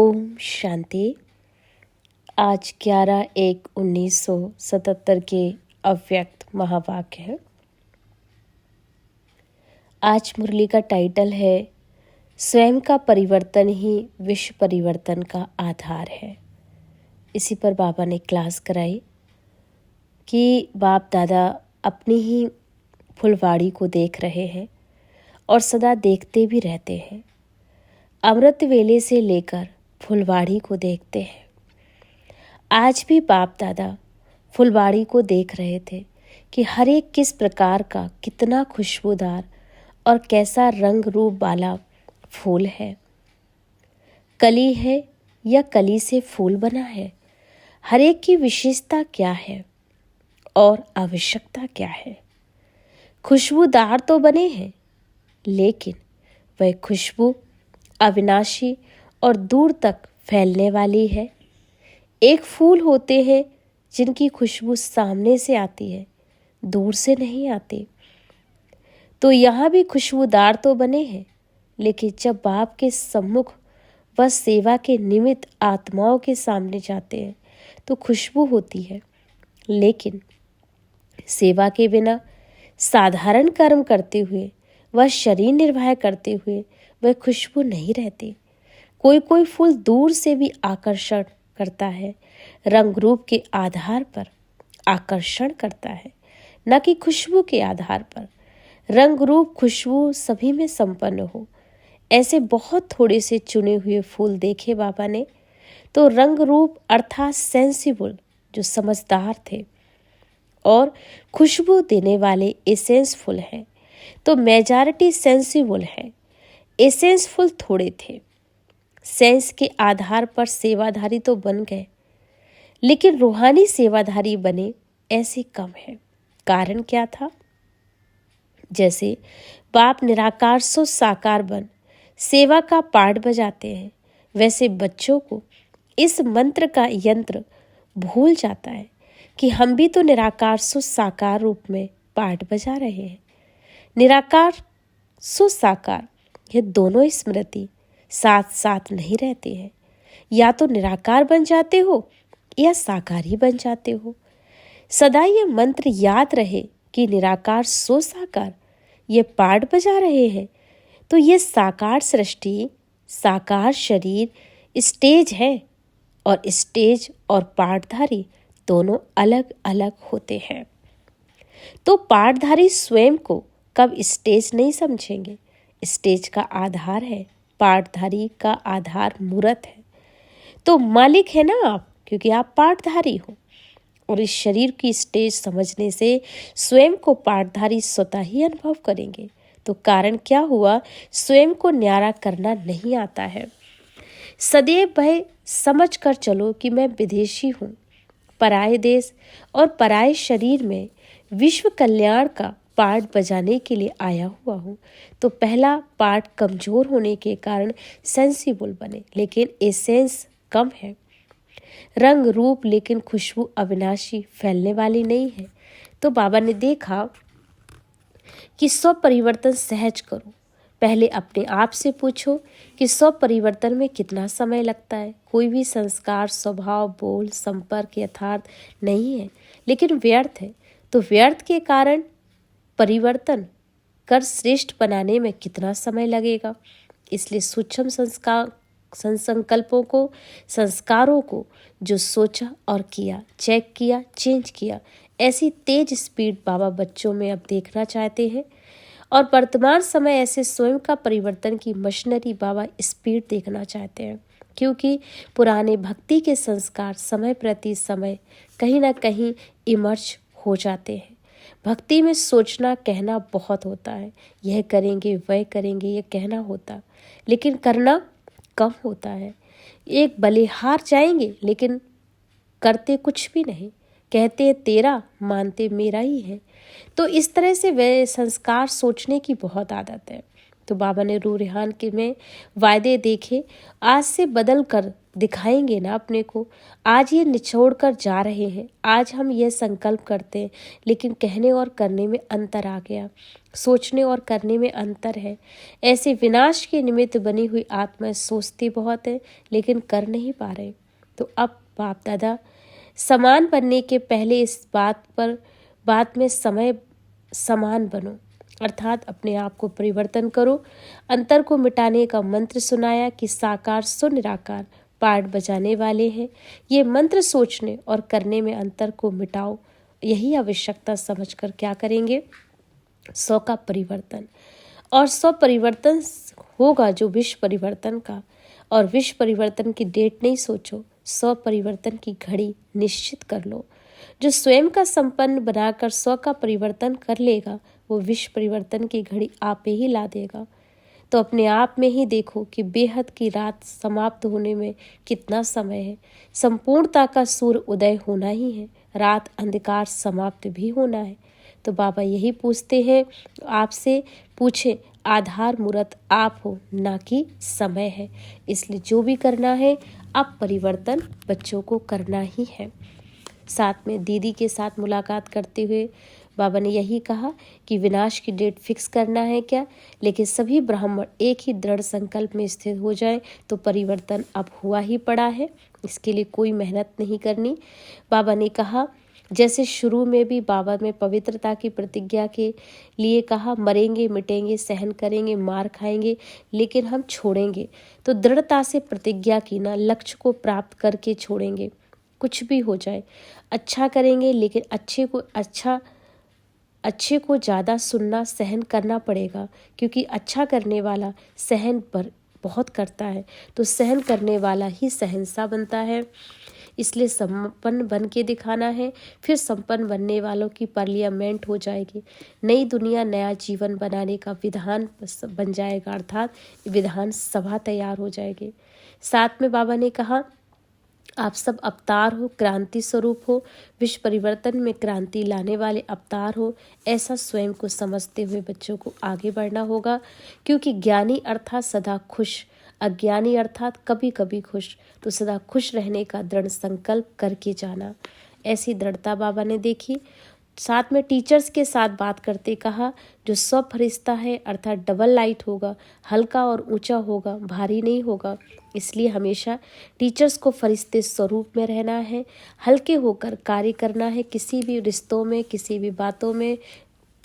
ओम शांति। आज 11/1/1977 के अव्यक्त महावाक्य है। आज मुरली का टाइटल है स्वयं का परिवर्तन ही विश्व परिवर्तन का आधार है। इसी पर बाबा ने क्लास कराई कि बाप दादा अपनी ही फुलवाड़ी को देख रहे हैं और सदा देखते भी रहते हैं। अमृत वेले से लेकर फुलवाड़ी को देखते हैं। आज भी बाप दादा फुलवाड़ी को देख रहे थे कि हर एक किस प्रकार का कितना खुशबूदार और कैसा रंग रूप वाला फूल है। कली है या कली से फूल बना है, हर एक की विशेषता क्या है और आवश्यकता क्या है। खुशबूदार तो बने हैं, लेकिन वह खुशबू अविनाशी और दूर तक फैलने वाली है। एक फूल होते हैं जिनकी खुशबू सामने से आती है, दूर से नहीं आती। तो यहाँ भी खुशबूदार तो बने हैं, लेकिन जब बाप के सम्मुख व सेवा के निमित्त आत्माओं के सामने जाते हैं तो खुशबू होती है, लेकिन सेवा के बिना साधारण कर्म करते हुए व शरीर निर्वाह करते हुए वह खुशबू नहीं रहती। कोई कोई फूल दूर से भी आकर्षण करता है, रंग रूप के आधार पर आकर्षण करता है, न कि खुशबू के आधार पर। रंग रूप खुशबू सभी में संपन्न हो, ऐसे बहुत थोड़े से चुने हुए फूल देखे बाबा ने। तो रंग रूप अर्थात सेंसिबल जो समझदार थे और खुशबू देने वाले एसेंसफुल हैं, तो मेजॉरिटी सेंसिबल है, एसेंसफुल थोड़े थे। सेंस के आधार पर सेवाधारी तो बन गए, लेकिन रूहानी सेवाधारी बने ऐसे कम है। कारण क्या था? जैसे बाप निराकार सो साकार बन सेवा का पाठ बजाते हैं, वैसे बच्चों को इस मंत्र का यंत्र भूल जाता है कि हम भी तो निराकार सो साकार रूप में पाठ बजा रहे हैं। निराकार सो साकार ये दोनों स्मृति साथ साथ नहीं रहते हैं। या तो निराकार बन जाते हो या साकार ही बन जाते हो। सदा ये मंत्र याद रहे कि निराकार सो साकार ये पाठ बजा रहे हैं, तो ये साकार सृष्टि, साकार शरीर स्टेज है, और स्टेज और पाठधारी दोनों अलग अलग होते हैं। तो पाठधारी स्वयं को कब स्टेज नहीं समझेंगे। स्टेज का आधार है, पाठधारी का आधार मूर्त है। तो मालिक है ना आप, क्योंकि आप पाठधारी हो। और इस शरीर की स्टेज समझने से स्वयं को पाठधारी स्वतः ही अनुभव करेंगे। तो कारण क्या हुआ? स्वयं को न्यारा करना नहीं आता है। सदैव भय समझ कर चलो कि मैं विदेशी हूँ, पराये देश और पराये शरीर में विश्व कल्याण का पाठ बजाने के लिए आया हुआ हूँ। तो पहला पाठ कमजोर होने के कारण सेंसिबल बने, लेकिन एसेंस कम है। रंग रूप लेकिन खुशबू अविनाशी फैलने वाली नहीं है। तो बाबा ने देखा कि स्व परिवर्तन सहज करो। पहले अपने आप से पूछो कि स्व परिवर्तन में कितना समय लगता है। कोई भी संस्कार, स्वभाव, बोल, संपर्क यथार्थ नहीं है, लेकिन व्यर्थ है। तो व्यर्थ के कारण परिवर्तन कर श्रेष्ठ बनाने में कितना समय लगेगा। इसलिए सूक्ष्म संकल्पों को, संस्कारों को जो सोचा और किया, चेक किया, चेंज किया, ऐसी तेज स्पीड बाबा बच्चों में अब देखना चाहते हैं। और वर्तमान समय ऐसे स्वयं का परिवर्तन की मशीनरी बाबा स्पीड देखना चाहते हैं, क्योंकि पुराने भक्ति के संस्कार समय प्रति समय कहीं ना कहीं इमर्ज हो जाते हैं। भक्ति में सोचना कहना बहुत होता है, यह करेंगे वह करेंगे ये कहना होता, लेकिन करना कम होता है। एक बलिहार जाएंगे लेकिन करते कुछ भी नहीं, कहते तेरा मानते मेरा ही है। तो इस तरह से वे संस्कार सोचने की बहुत आदत है। तो बाबा ने रूह रेहान के में वायदे देखे, आज से बदल कर दिखाएंगे ना अपने को। आज ये निचोड़ कर जा रहे हैं, आज हम ये संकल्प करते हैं, लेकिन कहने और करने में अंतर आ गया, सोचने और करने में अंतर है। ऐसे विनाश के निमित्त बनी हुई आत्माएं सोचती बहुत है लेकिन कर नहीं पा रहे। तो अब बाप दादा समान बनने के पहले इस बात में समय समान बनो, अर्थात अपने आप को परिवर्तन करो। अंतर को मिटाने का मंत्र सुनाया कि साकार सो निराकार पाठ बजाने वाले हैं। ये मंत्र सोचने और करने में अंतर को मिटाओ, यही आवश्यकता समझकर क्या करेंगे, 100 का परिवर्तन। और 100 परिवर्तन होगा जो विश्व परिवर्तन का। और विश्व परिवर्तन की डेट नहीं सोचो, 100 परिवर्तन की घड़ी निश्चित कर लो। जो स्वयं का संपन्न बनाकर 100 का परिवर्तन कर लेगा वो विश्व परिवर्तन की घड़ी आप ही ला देगा। तो अपने आप में ही देखो कि बेहद की रात समाप्त होने में कितना समय है। संपूर्णता का सूर्य उदय होना ही है, रात अंधकार समाप्त भी होना है। तो बाबा यही पूछते हैं, आपसे पूछे आधार मूर्त आप हो, ना कि समय है। इसलिए जो भी करना है अब परिवर्तन बच्चों को करना ही है। साथ में दीदी के साथ मुलाकात करते हुए बाबा ने यही कहा कि विनाश की डेट फिक्स करना है क्या, लेकिन सभी ब्राह्मण एक ही दृढ़ संकल्प में स्थित हो जाए तो परिवर्तन अब हुआ ही पड़ा है, इसके लिए कोई मेहनत नहीं करनी। बाबा ने कहा जैसे शुरू में भी बाबा में पवित्रता की प्रतिज्ञा के लिए कहा, मरेंगे मिटेंगे सहन करेंगे मार खाएंगे लेकिन हम छोड़ेंगे। तो दृढ़ता से प्रतिज्ञा की ना, लक्ष्य को प्राप्त करके छोड़ेंगे, कुछ भी हो जाए अच्छा करेंगे, लेकिन अच्छे को ज़्यादा सुनना सहन करना पड़ेगा, क्योंकि अच्छा करने वाला सहन पर बहुत करता है, तो सहन करने वाला ही शहंशाह बनता है। इसलिए संपन्न बन के दिखाना है, फिर संपन्न बनने वालों की पार्लियामेंट हो जाएगी, नई दुनिया नया जीवन बनाने का विधान बन जाएगा, अर्थात विधान सभा तैयार हो जाएगी। साथ में बाबा ने कहा आप सब अवतार हो, क्रांति स्वरूप हो, विश्व परिवर्तन में क्रांति लाने वाले अवतार हो। ऐसा स्वयं को समझते हुए बच्चों को आगे बढ़ना होगा, क्योंकि ज्ञानी अर्थात सदा खुश, अज्ञानी अर्थात कभी कभी खुश। तो सदा खुश रहने का दृढ़ संकल्प करके जाना, ऐसी दृढ़ता बाबा ने देखी। साथ में टीचर्स के साथ बात करते कहा जो सब फरिश्ता है अर्थात डबल लाइट होगा, हल्का और ऊंचा होगा, भारी नहीं होगा। इसलिए हमेशा टीचर्स को फरिश्ते स्वरूप में रहना है, हल्के होकर कार्य करना है। किसी भी रिश्तों में, किसी भी बातों में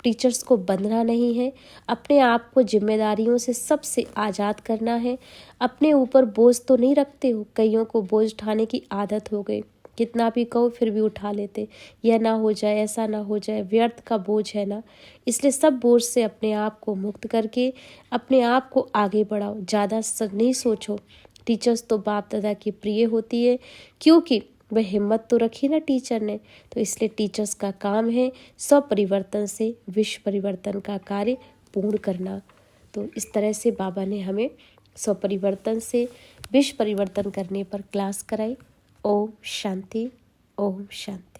टीचर्स को बंधना नहीं है। अपने आप को जिम्मेदारियों से सबसे आज़ाद करना है। अपने ऊपर बोझ तो नहीं रखते हो, कईयों को बोझ उठाने की आदत हो गई, कितना भी कहो फिर भी उठा लेते, यह ना हो जाए ऐसा ना हो जाए, व्यर्थ का बोझ है ना। इसलिए सब बोझ से अपने आप को मुक्त करके अपने आप को आगे बढ़ाओ, ज़्यादा नहीं सोचो। टीचर्स तो बाप दादा की प्रिय होती है, क्योंकि वह हिम्मत तो रखी ना टीचर ने। तो इसलिए टीचर्स का काम है स्वपरिवर्तन से विश्व परिवर्तन का कार्य पूर्ण करना। तो इस तरह से बाबा ने हमें स्वपरिवर्तन से विश्व परिवर्तन करने पर क्लास कराई। ओम शांति, ओम शांति।